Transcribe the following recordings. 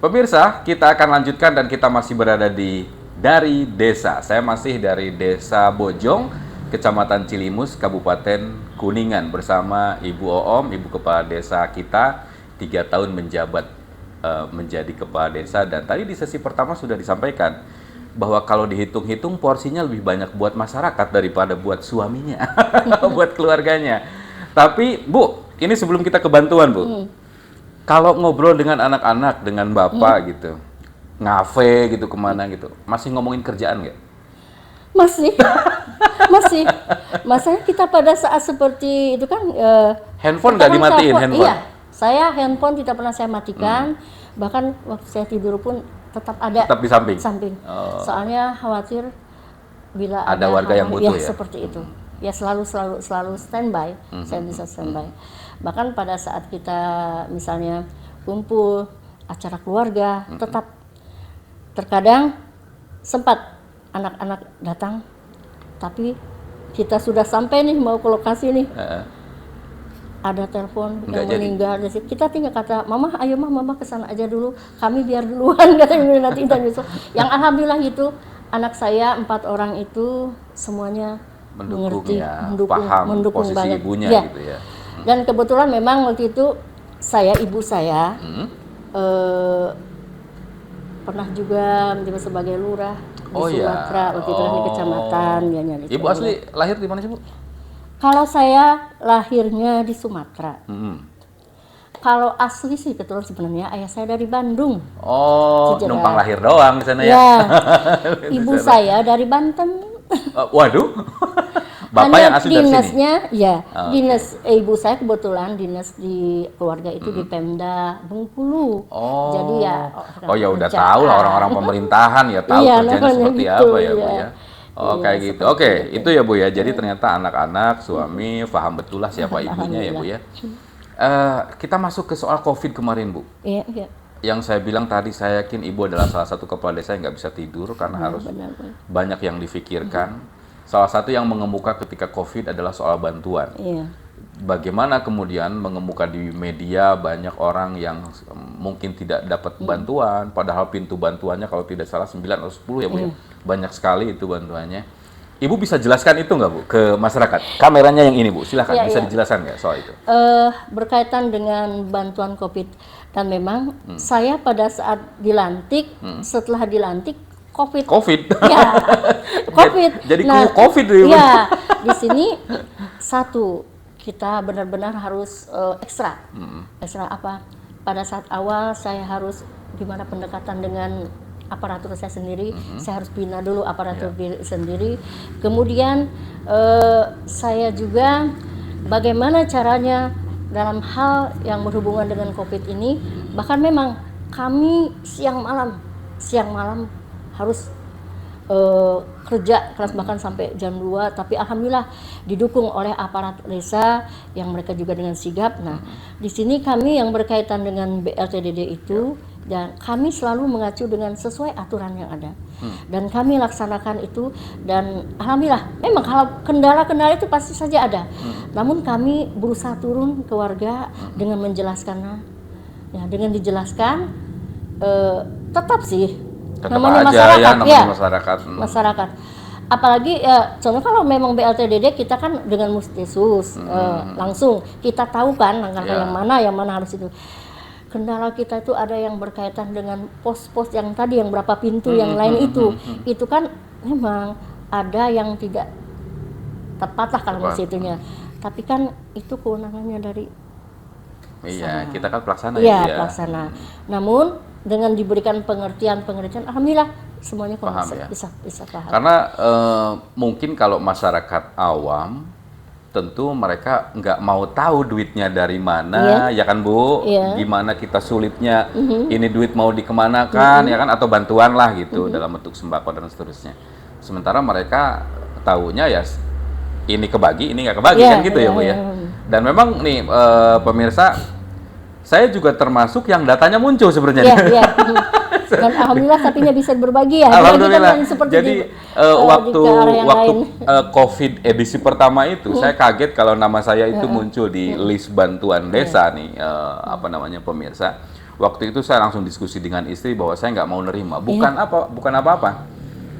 Pemirsa, kita akan lanjutkan dan kita masih berada di Dari Desa. Saya masih dari Desa Bojong, Kecamatan Cilimus, Kabupaten Kuningan bersama Ibu Oom, Ibu Kepala Desa kita 3 tahun menjabat menjadi Kepala Desa. Dan tadi di sesi pertama sudah disampaikan bahwa kalau dihitung-hitung porsinya lebih banyak buat masyarakat daripada buat suaminya, buat keluarganya. Tapi Bu, ini sebelum kita ke bantuan Bu, kalau ngobrol dengan anak-anak, dengan Bapak gitu, ngafe gitu kemana gitu, masih ngomongin kerjaan nggak? Masih, masih. Masanya kita pada saat seperti itu kan. Handphone nggak dimatiin, handphone? Iya, saya handphone tidak pernah saya matikan. Bahkan waktu saya tidur pun tetap ada. Tetap di samping? Samping. Oh. Soalnya khawatir bila ada warga yang butuh ya? Seperti itu. Ya selalu standby. Saya bisa standby. Bahkan pada saat kita misalnya kumpul acara keluarga, tetap terkadang sempat anak-anak datang, tapi kita sudah sampai nih mau ke lokasi nih, ada telepon yang meninggal. Kita tinggal kata, mama ayo mama kesana aja dulu, kami biar duluan katanya nanti nyusul. Yang alhamdulillah itu anak saya 4 orang itu semuanya mengerti, mendukung posisi banget ibunya ya. Gitu ya. Dan kebetulan memang waktu itu ibu saya pernah juga menjabat sebagai lurah di Sumatera, waktu itu di kecamatan. Ibu asli lahir di mana sih Bu? Kalau saya lahirnya di Sumatera. Kalau asli sih kebetulan sebenarnya ayah saya dari Bandung. Oh, numpang lahir doang di sana ya? Ya. Ibu saya dari Banten. Waduh. Bapak hanya yang asli dari sini? Ya, dinas ibu saya kebetulan dinas di keluarga itu di Pemda Bengkulu. Oh. Jadi ya. Oh ya udah tahu lah orang-orang pemerintahan ya tahu kerjanya seperti gitu, apa ya Bu ya. Oh kayak gitu. Oke, itu ya Bu ya. Jadi ternyata anak-anak, suami paham betul lah siapa ibunya ya Bu ya. Kita masuk ke soal COVID kemarin Bu. Iya. Yang saya bilang tadi, saya yakin Ibu adalah salah satu kepala desa yang nggak bisa tidur karena harus banyak yang difikirkan. Salah satu yang mengemuka ketika COVID adalah soal bantuan. Iya. Bagaimana kemudian mengemuka di media banyak orang yang mungkin tidak dapat bantuan, padahal pintu bantuannya kalau tidak salah 9 atau 10 ya Bu ya. Banyak sekali itu bantuannya. Ibu bisa jelaskan itu nggak Bu ke masyarakat? Kameranya yang ini Bu, silahkan bisa dijelaskan nggak soal itu? Berkaitan dengan bantuan COVID, dan memang saya pada saat dilantik, setelah dilantik COVID. Ya, COVID. Jadi COVID itu. Ya, di sini satu kita benar-benar harus ekstra. Ekstra apa? Pada saat awal saya harus gimana pendekatan dengan aparatur saya sendiri. Saya harus bina dulu aparatur sendiri. Kemudian saya juga bagaimana caranya dalam hal yang berhubungan dengan COVID ini. Bahkan memang kami siang malam harus kerja kelas bahkan sampai jam 2, tapi alhamdulillah didukung oleh aparat desa yang mereka juga dengan sigap. Nah, di sini kami yang berkaitan dengan BLTDD itu dan kami selalu mengacu dengan sesuai aturan yang ada. Dan kami laksanakan itu dan alhamdulillah memang kalau kendala-kendala itu pasti saja ada. Namun kami berusaha turun ke warga dengan menjelaskan. Ya, dengan dijelaskan tetap sih namanya masyarakat, masyarakat. Apalagi ya, contoh kalau memang BLTDD kita kan dengan Mustesus langsung kita tahu kan langkah yang mana harus itu. Kendala kita itu ada yang berkaitan dengan pos-pos yang tadi yang berapa pintu yang lain itu kan memang ada yang tidak tepat lah kalau situnya. Tapi kan itu kewenangannya dari kita kan pelaksana pelaksana. Namun dengan diberikan pengertian, alhamdulillah semuanya paham, bisa paham. Karena mungkin kalau masyarakat awam, tentu mereka nggak mau tahu duitnya dari mana, ya kan Bu? Gimana kita sulitnya, ini duit mau dikemanakan, ya kan? Atau bantuan lah gitu dalam bentuk sembako dan seterusnya. Sementara mereka tahunya ya ini kebagi, ini nggak kebagi kan gitu ya Bu ya. Dan memang nih pemirsa, saya juga termasuk yang datanya muncul sebenarnya. Dan alhamdulillah sapinya bisa berbagi ya. Alhamdulillah. Jadi waktu COVID edisi pertama itu saya kaget kalau nama saya itu muncul di list bantuan desa nih pemirsa. waktu itu saya langsung diskusi dengan istri bahwa saya nggak mau nerima. Bukan apa-apa.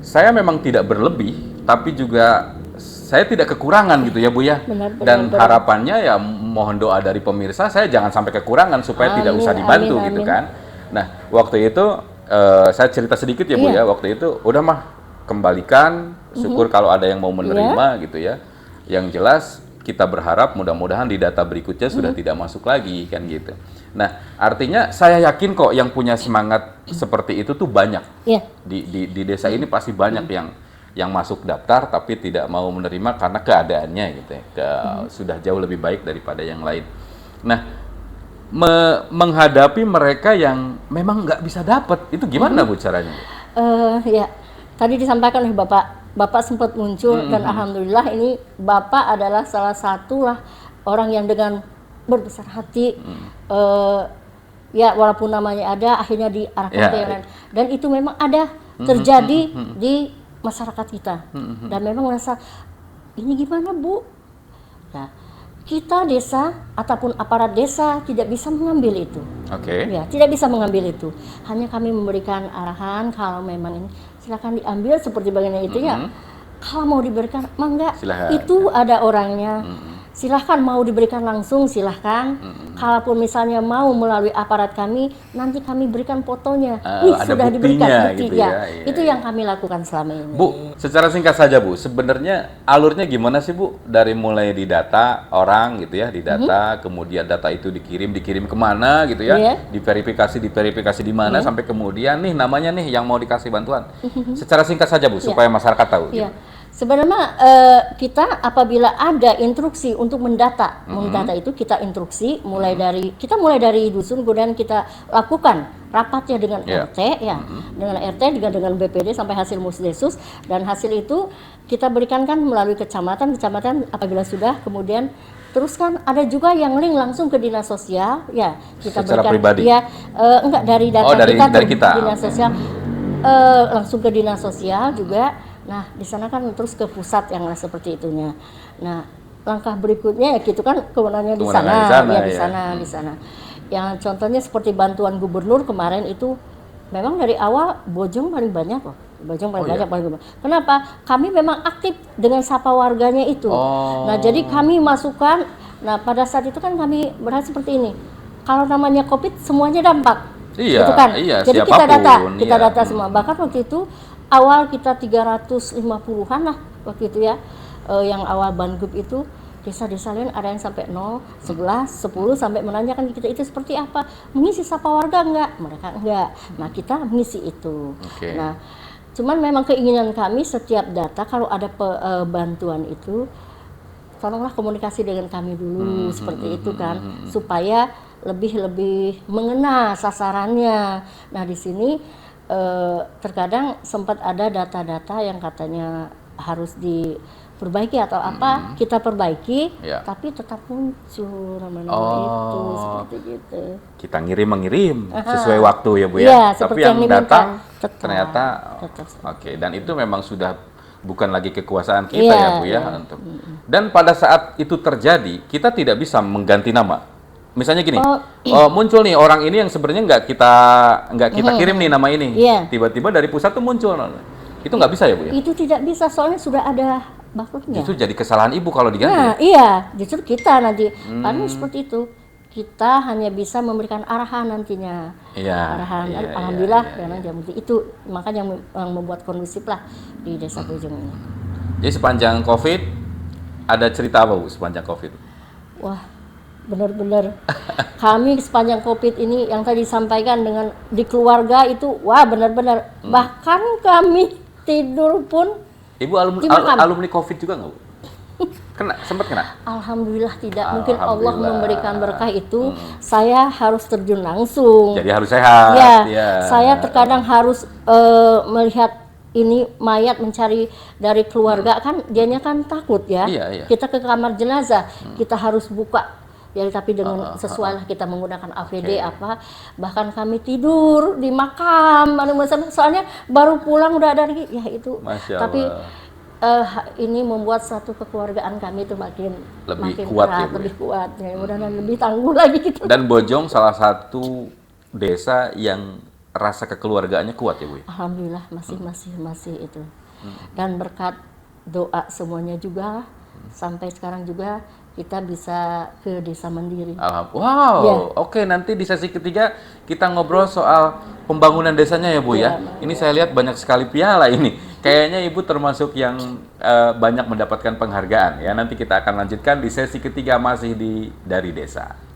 Saya memang tidak berlebih, tapi juga saya tidak kekurangan gitu ya Bu ya. Dan harapannya ya mohon doa dari pemirsa, saya jangan sampai kekurangan supaya tidak usah dibantu gitu kan. Nah, waktu itu saya cerita sedikit ya Bu ya. Waktu itu udah mah kembalikan, syukur kalau ada yang mau menerima gitu ya. Yang jelas kita berharap mudah-mudahan di data berikutnya sudah tidak masuk lagi kan gitu. Nah, artinya saya yakin kok yang punya semangat seperti itu tuh banyak. Di desa ini pasti banyak yang masuk daftar tapi tidak mau menerima karena keadaannya gitu ya. Sudah jauh lebih baik daripada yang lain. Nah, menghadapi mereka yang memang nggak bisa dapat, itu gimana Bu caranya? Ya, tadi disampaikan oleh Bapak sempat muncul dan alhamdulillah ini Bapak adalah salah satu lah orang yang dengan berbesar hati ya walaupun namanya ada akhirnya diarahkan ke yang lain, dan itu memang ada terjadi di masyarakat kita dan memang merasa ini gimana Bu? Nah, kita desa ataupun aparat desa tidak bisa mengambil itu. Ya, tidak bisa mengambil itu. Hanya kami memberikan arahan kalau memang ini silakan diambil seperti bagian itu ya. Kalau mau diberikan, mangga. Itu ada orangnya. Silahkan mau diberikan langsung, silahkan. Kalaupun misalnya mau melalui aparat kami, nanti kami berikan fotonya. Sudah diberikan bukti gitu ya. Itu yang kami lakukan selama ini. Bu, secara singkat saja Bu, sebenarnya alurnya gimana sih Bu? Dari mulai didata orang gitu ya, didata, kemudian data itu dikirim kemana gitu ya, diverifikasi di mana, sampai kemudian nih namanya nih yang mau dikasih bantuan. Secara singkat saja Bu, supaya masyarakat tahu. Gitu. Sebenarnya kita apabila ada instruksi untuk mendata itu kita instruksi mulai dari dusun, kemudian kita lakukan rapatnya dengan RT ya, dengan RT dengan BPD sampai hasil Musdesus, dan hasil itu kita berikan kan melalui kecamatan apabila sudah kemudian terus kan ada juga yang link langsung ke dinas sosial ya, kita secara berikan pribadi. Ya enggak dari data dari kita. Dinas sosial langsung ke dinas sosial juga. Nah, di sana kan terus ke pusat yang seperti itunya. Nah, langkah berikutnya ya gitu kan kewenangannya di sana. Yang contohnya seperti bantuan gubernur kemarin itu memang dari awal Bojong paling banyak loh. Paling banyak. Kenapa? Kami memang aktif dengan sapa warganya itu. Nah, jadi kami masukkan. Nah, pada saat itu kan kami berhasil seperti ini. Kalau namanya COVID semuanya dampak. Iya, gitu kan. Jadi siapapun, kita data semua. Bahkan waktu itu awal kita 350-an lah waktu itu ya, yang awal Banggup itu desa-desa lain ada yang sampai 0, 11, 10 sampai menanyakan kita itu seperti apa, mengisi sapa warga enggak, mereka enggak. Nah, kita mengisi itu. Nah, cuman memang keinginan kami setiap data kalau ada bantuan itu tolonglah komunikasi dengan kami dulu seperti itu kan, supaya lebih mengena sasarannya. Nah, di sini terkadang sempat ada data-data yang katanya harus diperbaiki atau apa, kita perbaiki, tapi tetap muncul namanya itu seperti gitu. Kita mengirim sesuai waktu ya Bu ya. Tapi yang datang ternyata dan itu memang sudah bukan lagi kekuasaan kita ya Bu ya untuk. Dan pada saat itu terjadi, kita tidak bisa mengganti nama. Misalnya gini, muncul nih orang ini yang sebenarnya nggak kita kirim nih nama ini, tiba-tiba dari pusat tuh muncul, itu nggak bisa ya Bu ya? Itu tidak bisa, soalnya sudah ada bakutnya. Itu jadi kesalahan Ibu kalau diganti. Nah, iya, justru kita nanti, karena seperti itu kita hanya bisa memberikan arahan nantinya, arahan. Alhamdulillah, itu makanya yang membuat kondusif lah di Desa Bojong ini. Jadi sepanjang COVID ada cerita apa Bu sepanjang COVID? Wah, benar-benar kami sepanjang COVID ini yang tadi disampaikan dengan di keluarga itu, wah benar-benar bahkan kami tidur pun. Ibu alumni COVID juga nggak Bu? Sempat kena? Alhamdulillah tidak. Mungkin Allah memberikan berkah itu. Saya harus terjun langsung. Jadi harus sehat. Saya terkadang harus melihat ini mayat, mencari dari keluarga kan, dianya kan takut ya. Kita ke kamar jenazah, kita harus buka. Ya, tapi dengan sesuai lah kita menggunakan APD bahkan kami tidur di makam, soalnya baru pulang udah ada lagi ya itu. Tapi ini membuat satu kekeluargaan kami itu makin kuat, erat, lebih kuat, ya, mudah-mudahan lebih tangguh lagi gitu. Dan Bojong salah satu desa yang rasa kekeluargaannya kuat ya Bu? Alhamdulillah masih itu. Dan berkat doa semuanya juga sampai sekarang juga kita bisa ke desa mandiri. Wow, Ya. oke, nanti di sesi ketiga kita ngobrol soal pembangunan desanya ya Bu ya. Ini saya lihat banyak sekali piala ini. Kayaknya Ibu termasuk yang banyak mendapatkan penghargaan ya. Nanti kita akan lanjutkan di sesi ketiga masih di Dari Desa.